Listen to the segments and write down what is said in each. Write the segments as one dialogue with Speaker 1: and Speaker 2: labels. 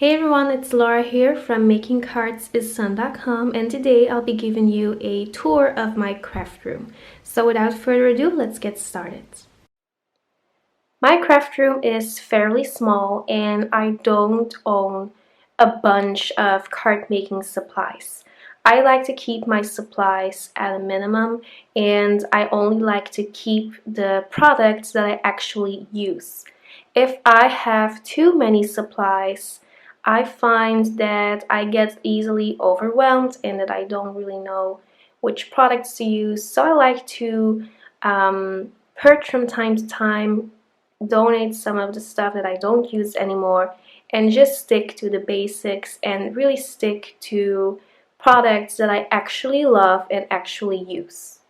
Speaker 1: Hey everyone, it's Laura here from makingcardsisun.com, and today I'll be giving you a tour of my craft room. So without further ado, let's get started. My craft room is fairly small and I don't own a bunch of card making supplies. I like to keep my supplies at a minimum, and I only like to keep the products that I actually use. If I have too many supplies, I find that I get easily overwhelmed and that I don't really know which products to use. So I like to purge from time to time, donate some of the stuff that I don't use anymore, and just stick to the basics and really stick to products that I actually love and actually use.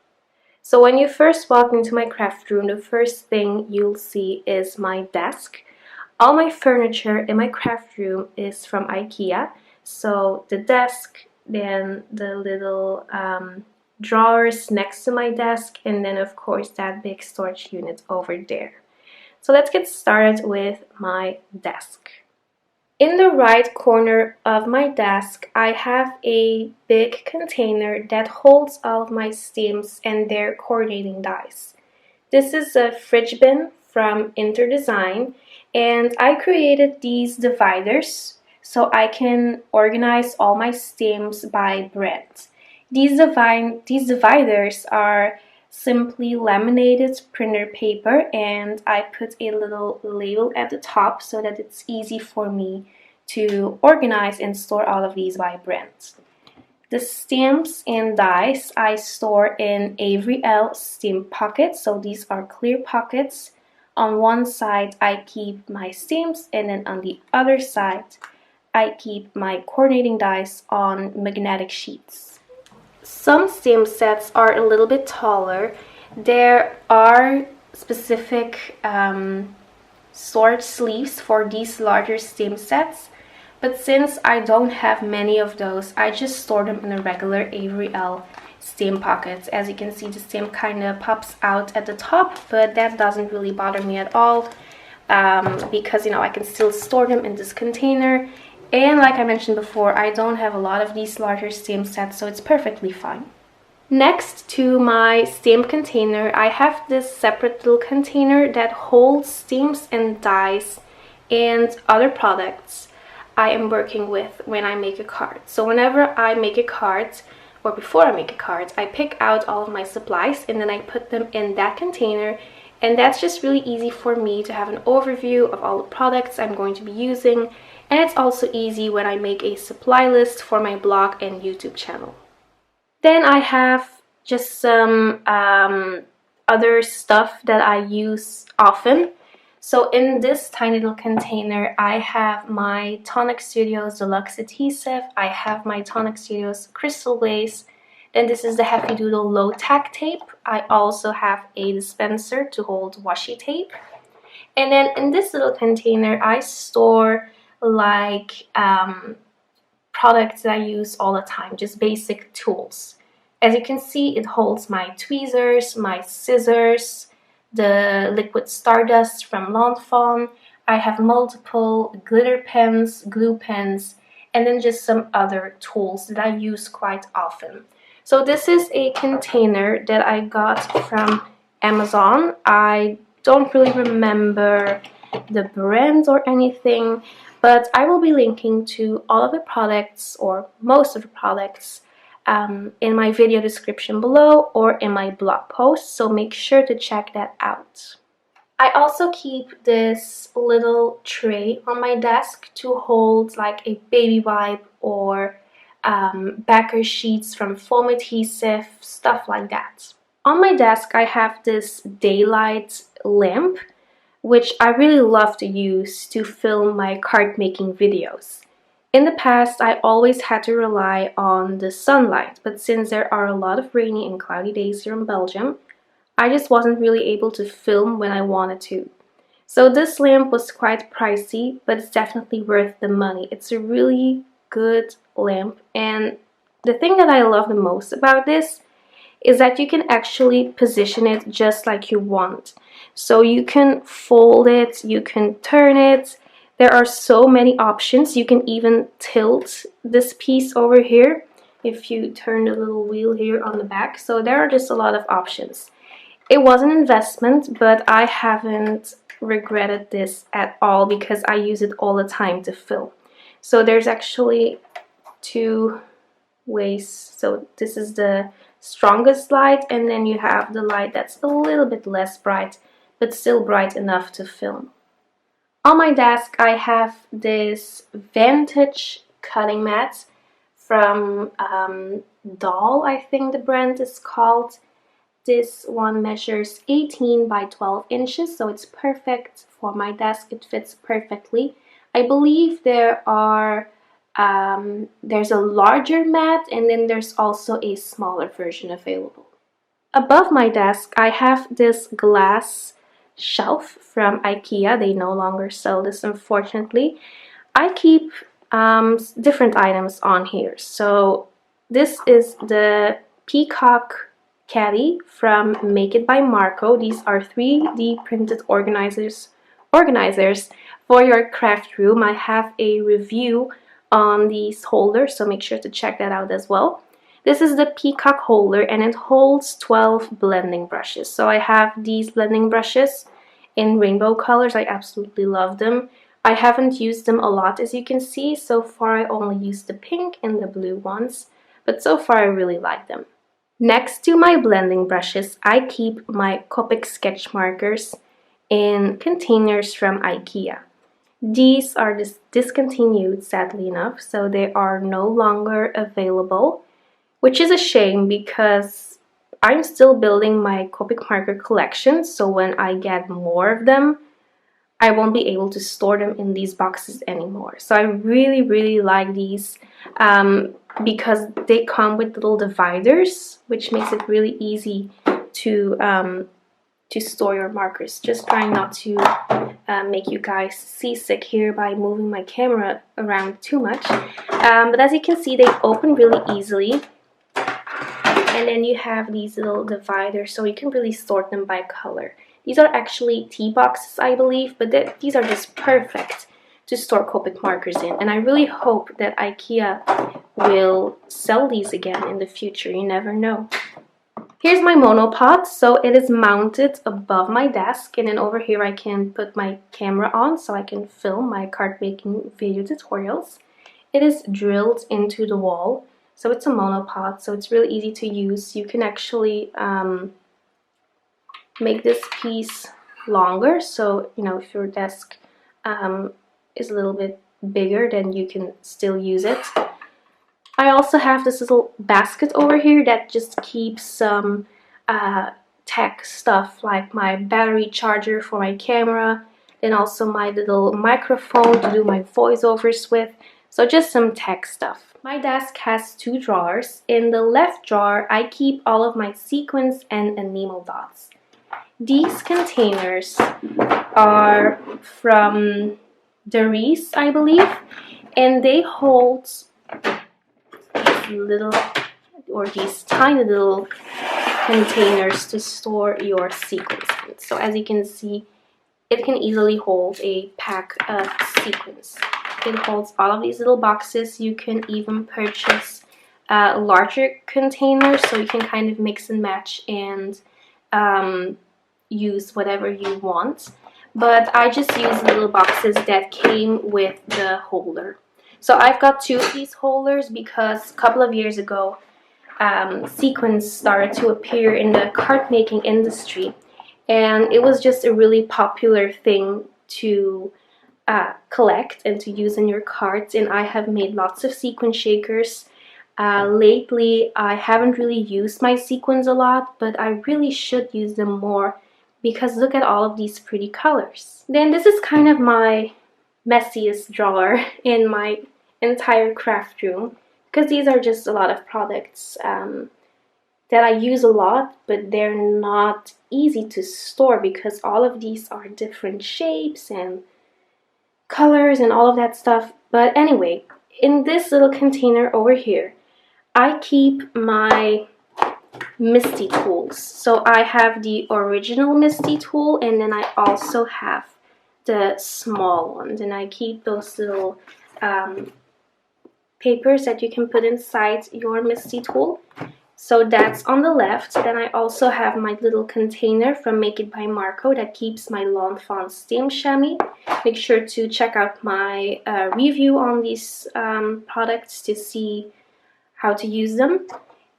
Speaker 1: So when you first walk into my craft room, the first thing you'll see is my desk. All my furniture in my craft room is from IKEA. So the desk, then the little drawers next to my desk, and then of course that big storage unit over there. So let's get started with my desk. In the right corner of my desk, I have a big container that holds all of my stamps and their coordinating dies. This is a fridge bin from InterDesign, and I created these dividers so I can organize all my stamps by brand. These dividers are simply laminated printer paper, and I put a little label at the top so that it's easy for me to organize and store all of these by brand. The stamps and dies I store in Avery Elle stamp pockets, so these are clear pockets. On one side I keep my stamps, and then on the other side I keep my coordinating dies on magnetic sheets. Some stamp sets are a little bit taller. There are specific storage sleeves for these larger stamp sets, but since I don't have many of those, I just store them in a regular Avery Elle stamp pockets. As you can see, the stamp kind of pops out at the top, but that doesn't really bother me at all because I can still store them in this container. And like I mentioned before, I don't have a lot of these larger stamp sets, so it's perfectly fine. Next to my stamp container, I have this separate little container that holds stamps and dies and other products I am working with when I make a card. So whenever I make a card, or before I make a card, I pick out all of my supplies and then I put them in that container, and that's just really easy for me to have an overview of all the products I'm going to be using, and it's also easy when I make a supply list for my blog and YouTube channel. Then I have just some other stuff that I use often. So in this tiny little container, I have my Tonic Studios Deluxe Adhesive, I have my Tonic Studios Crystal Glaze, then this is the Heavy Doodle Low Tack Tape. I also have a dispenser to hold washi tape. And then in this little container, I store like products that I use all the time, just basic tools. As you can see, it holds my tweezers, my scissors, the liquid stardust from Lawn Fawn. I have multiple glitter pens, glue pens, and then just some other tools that I use quite often. So this is a container that I got from Amazon. I don't really remember the brand or anything, but I will be linking to all of the products, or most of the products, in my video description below or in my blog post, so make sure to check that out. I also keep this little tray on my desk to hold like a baby wipe or backer sheets from foam adhesive, stuff like that. On my desk I have this daylight lamp, which I really love to use to film my card making videos. In the past, I always had to rely on the sunlight, but since there are a lot of rainy and cloudy days here in Belgium, I just wasn't really able to film when I wanted to. So this lamp was quite pricey, but it's definitely worth the money. It's a really good lamp, and the thing that I love the most about this is that you can actually position it just like you want. So you can fold it, you can turn it. There are so many options. You can even tilt this piece over here if you turn the little wheel here on the back. So there are just a lot of options. It was an investment, but I haven't regretted this at all because I use it all the time to film. So there's actually two ways. So this is the strongest light, and then you have the light that's a little bit less bright, but still bright enough to film. On my desk I have this vintage cutting mat from Doll, I think the brand is called. This one measures 18 by 12 inches, so it's perfect for my desk. It fits perfectly. I believe there's a larger mat, and then there's also a smaller version available. Above my desk I have this glass shelf from IKEA. They no longer sell this, unfortunately. I keep different items on here. So this is the peacock caddy from Make It by Marco. These are 3D printed organizers for your craft room. I have a review on these holders, so make sure to check that out as well. This is the peacock holder, and it holds 12 blending brushes. So I have these blending brushes in rainbow colors. I absolutely love them. I haven't used them a lot, as you can see. So far I only used the pink and the blue ones, but so far I really like them. Next to my blending brushes, I keep my Copic sketch markers in containers from IKEA. These are discontinued, sadly enough, so they are no longer available, which is a shame because I'm still building my Copic marker collection, so when I get more of them, I won't be able to store them in these boxes anymore. So I really like these because they come with little dividers, which makes it really easy to store your markers. Just trying not to make you guys seasick here by moving my camera around too much. But as you can see, they open really easily. And then you have these little dividers, so you can really sort them by color. These are actually tea boxes, I believe, but these are just perfect to store Copic markers in. And I really hope that IKEA will sell these again in the future. You never know. Here's my monopod. So it is mounted above my desk, and then over here I can put my camera on so I can film my card making video tutorials. It is drilled into the wall. So it's a monopod, so it's really easy to use. You can actually make this piece longer, so you know, if your desk is a little bit bigger, then you can still use it. I also have this little basket over here that just keeps some tech stuff, like my battery charger for my camera, and also my little microphone to do my voiceovers with. So just some tech stuff. My desk has two drawers. In the left drawer, I keep all of my sequins and enamel dots. These containers are from Darice, I believe, and they hold these tiny little containers to store your sequins in. So as you can see, it can easily hold a pack of sequins. It holds all of these little boxes. You can even purchase larger containers, so you can kind of mix and match and use whatever you want. But I just use little boxes that came with the holder. So I've got two of these holders because a couple of years ago, sequins started to appear in the card making industry, and it was just a really popular thing to collect and to use in your cards. And I have made lots of sequin shakers. Lately I haven't really used my sequins a lot, but I really should use them more because look at all of these pretty colors. Then this is kind of my messiest drawer in my entire craft room, because these are just a lot of products that I use a lot, but they're not easy to store because all of these are different shapes and colors and all of that stuff. But anyway, in this little container over here, I keep my Misty tools. So I have the original Misty tool, and then I also have the small ones, and I keep those little papers that you can put inside your Misty tool. So that's on the left. Then I also have my little container from Make It by Marco that keeps my Lawn Fawn stamp chamois. Make sure to check out my review on these products to see how to use them.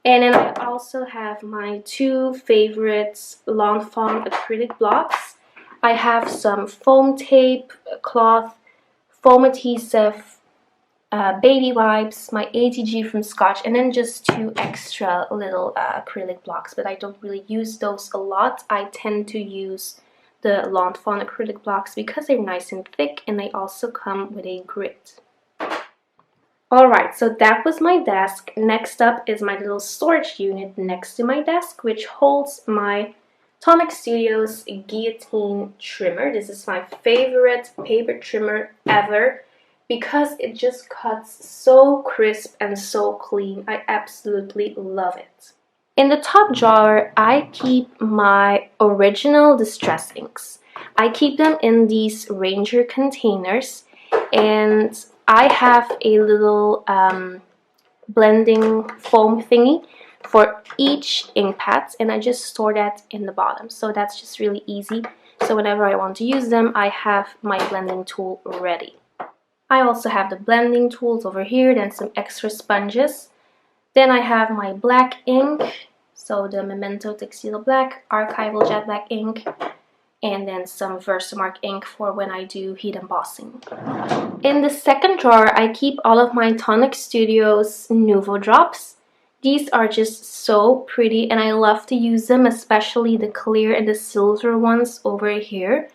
Speaker 1: And then I also have my two favorite Lawn Fawn acrylic blocks. I have some foam tape, cloth, foam adhesive, baby wipes, my ATG from Scotch, and then just two extra little acrylic blocks, but I don't really use those a lot. I tend to use the Lawn Fawn acrylic blocks because they're nice and thick, and they also come with a grit. Alright, so that was my desk. Next up is my little storage unit next to my desk, which holds my Tonic Studios guillotine trimmer. This is my favorite paper trimmer ever, because it just cuts so crisp and so clean. I absolutely love it. In the top drawer, I keep my original distress inks. I keep them in these Ranger containers, and I have a little blending foam thingy for each ink pad, and I just store that in the bottom. So that's just really easy. So whenever I want to use them, I have my blending tool ready. I also have the blending tools over here, then some extra sponges. Then I have my black ink, so the Memento Tuxedo Black, Archival Jet Black ink, and then some Versamark ink for when I do heat embossing. In the second drawer, I keep all of my Tonic Studios Nuvo Drops. These are just so pretty, and I love to use them, especially the clear and the silver ones over here.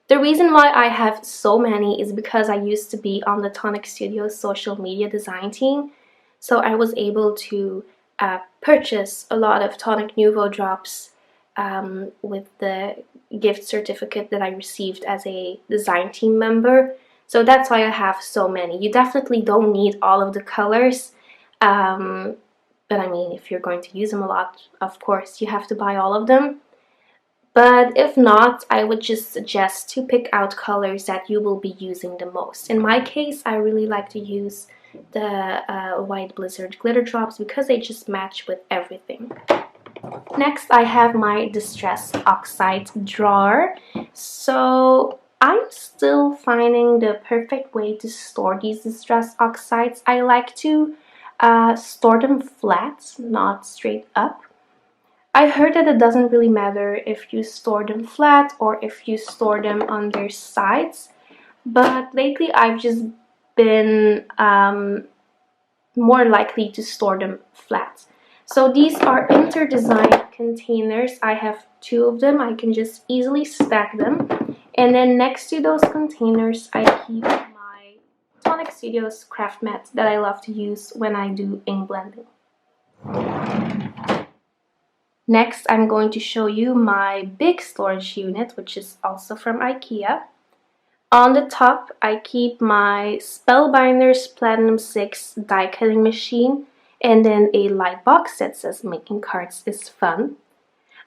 Speaker 1: The reason why I have so many is because I used to be on the Tonic Studios social media design team. So I was able to purchase a lot of Tonic Nuvo Drops with the gift certificate that I received as a design team member. So that's why I have so many. You definitely don't need all of the colors. But I mean, if you're going to use them a lot, of course, you have to buy all of them. But if not, I would just suggest to pick out colors that you will be using the most. In my case, I really like to use the White Blizzard glitter drops because they just match with everything. Next, I have my Distress Oxide drawer. So I'm still finding the perfect way to store these Distress Oxides. I like to store them flat, not straight up. I heard that it doesn't really matter if you store them flat or if you store them on their sides, but lately I've just been more likely to store them flat. So these are InterDesign containers. I have two of them. I can just easily stack them. And then next to those containers, I keep my Tonic Studios craft mat that I love to use when I do ink blending. Next, I'm going to show you my big storage unit, which is also from IKEA. On the top, I keep my Spellbinders Platinum 6 die cutting machine, and then a light box that says making cards is fun.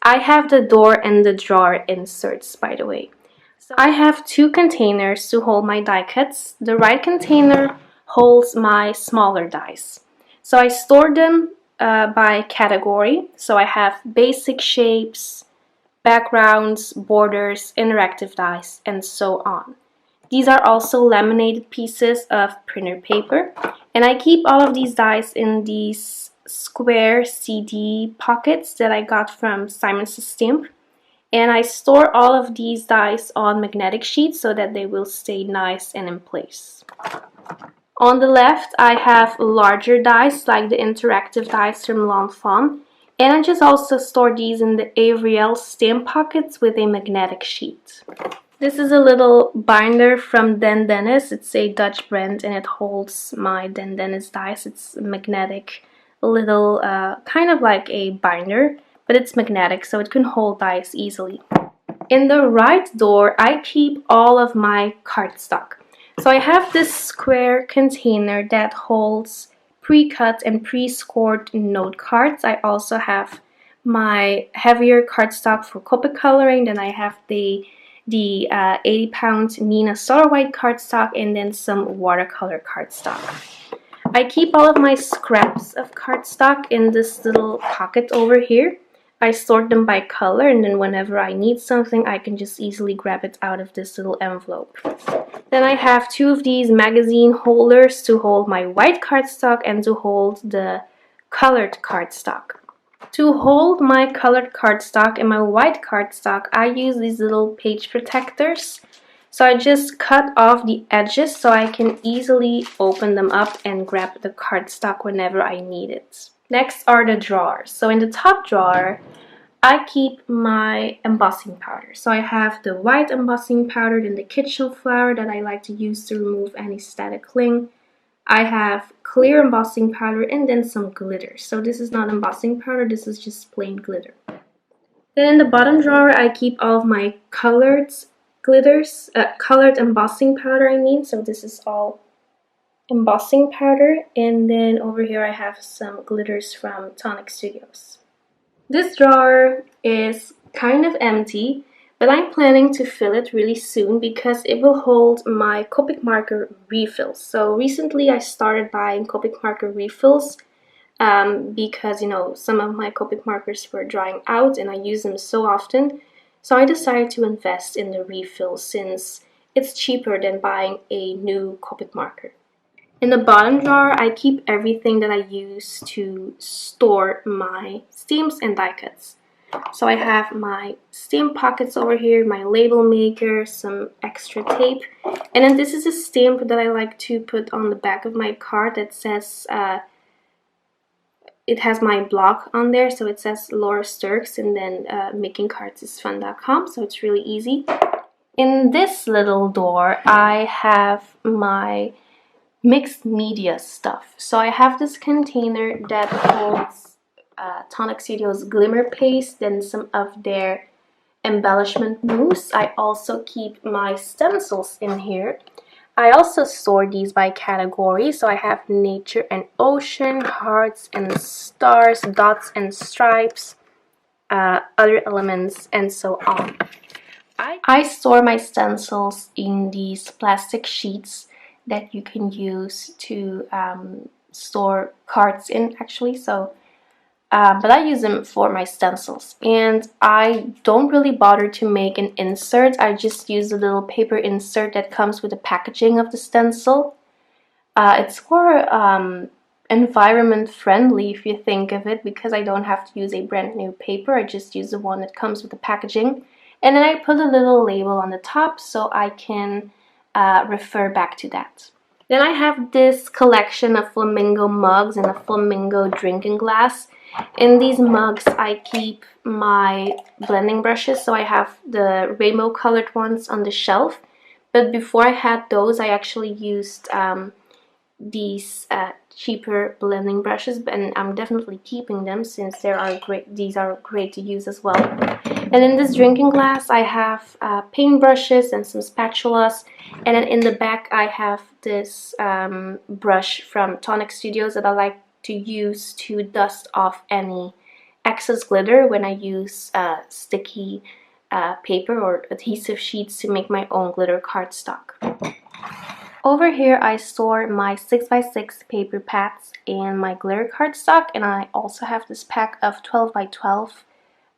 Speaker 1: I have the door and the drawer inserts, by the way. So I have two containers to hold my die cuts. The right container holds my smaller dies. So I store them by category. So I have basic shapes, backgrounds, borders, interactive dies, and so on. These are also laminated pieces of printer paper, and I keep all of these dies in these square CD pockets that I got from Simon Says Stamp, and I store all of these dies on magnetic sheets so that they will stay nice and in place. On the left, I have larger dies like the interactive dies from Lawn Fawn, and I just also store these in the Avery Elle stamp pockets with a magnetic sheet. This is a little binder from Den Dennis. It's a Dutch brand and it holds my Den Dennis dies. It's magnetic, a little kind of like a binder, but it's magnetic so it can hold dies easily. In the right door, I keep all of my cardstock. So I have this square container that holds pre-cut and pre-scored note cards. I also have my heavier cardstock for Copic coloring. Then I have the the 80-pound Nina Solar White cardstock, and then some watercolor cardstock. I keep all of my scraps of cardstock in this little pocket over here. I sort them by color, and then whenever I need something, I can just easily grab it out of this little envelope. Then I have 2 of these magazine holders to hold my white cardstock and to hold the colored cardstock. To hold my colored cardstock and my white cardstock, I use these little page protectors. So I just cut off the edges so I can easily open them up and grab the cardstock whenever I need it. Next are the drawers. So in the top drawer, I keep my embossing powder. So I have the white embossing powder and the kitchen flower that I like to use to remove any static cling. I have clear embossing powder and then some glitter. So this is not embossing powder, this is just plain glitter. Then in the bottom drawer, I keep all of my colored embossing powder, so this is all embossing powder, and then over here I have some glitters from Tonic Studios. This drawer is kind of empty, but I'm planning to fill it really soon because it will hold my Copic marker refills. So recently I started buying Copic marker refills because, you know, some of my Copic markers were drying out and I use them so often. So I decided to invest in the refill since it's cheaper than buying a new Copic marker. In the bottom drawer, I keep everything that I use to store my stamps and die cuts. So I have my stamp pockets over here, my label maker, some extra tape, and then this is a stamp that I like to put on the back of my card that says, it has my blog on there, so it says Laura Sturks, and then makingcardsisfun.com, so it's really easy. In this little door, I have my mixed media stuff. So I have this container that holds Tonic Studios glimmer paste and some of their embellishment mousse. I also keep my stencils in here. I also store these by category, so I have nature and ocean, hearts and stars, dots and stripes, other elements, and so on. I store my stencils in these plastic sheets that you can use to store cards in, actually. So but I use them for my stencils, and I don't really bother to make an insert. I just use a little paper insert that comes with the packaging of the stencil. It's more environment friendly if you think of it, because I don't have to use a brand new paper. I just use the one that comes with the packaging, and then I put a little label on the top so I can refer back to that. Then I have this collection of flamingo mugs and a flamingo drinking glass. In these mugs, I keep my blending brushes, so I have the rainbow colored ones on the shelf. But before I had those, I actually used these cheaper blending brushes, and I'm definitely keeping them since these are great to use as well. And in this drinking glass, I have paint brushes and some spatulas. And then in the back, I have this brush from Tonic Studios that I like to use to dust off any excess glitter when I use sticky paper or adhesive sheets to make my own glitter cardstock. Over here, I store my 6x6 paper pads and my glitter cardstock, and I also have this pack of 12x12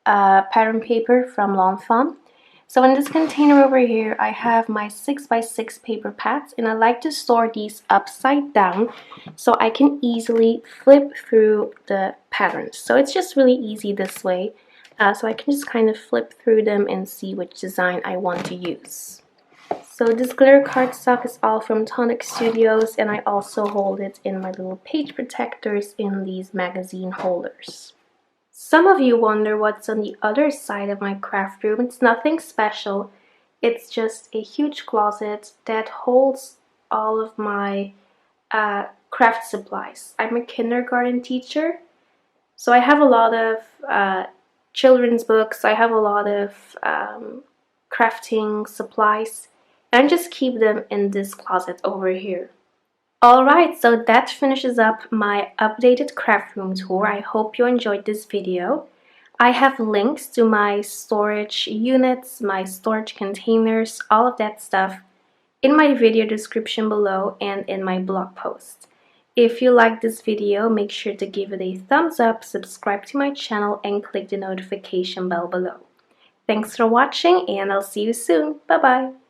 Speaker 1: pattern paper from L'Enfant. So in this container over here, I have my 6x6 paper pads, and I like to store these upside down so I can easily flip through the patterns. So it's just really easy this way. So I can just kind of flip through them and see which design I want to use. So this glitter cardstock is all from Tonic Studios, and I also hold it in my little page protectors in these magazine holders. Some of you wonder what's on the other side of my craft room. It's nothing special. It's just a huge closet that holds all of my craft supplies. I'm a kindergarten teacher, so I have a lot of children's books. I have a lot of crafting supplies, and I just keep them in this closet over here. Alright, so that finishes up my updated craft room tour. I hope you enjoyed this video. I have links to my storage units, my storage containers, all of that stuff in my video description below and in my blog post. If you like this video, make sure to give it a thumbs up, subscribe to my channel, and click the notification bell below. Thanks for watching, and I'll see you soon. Bye bye!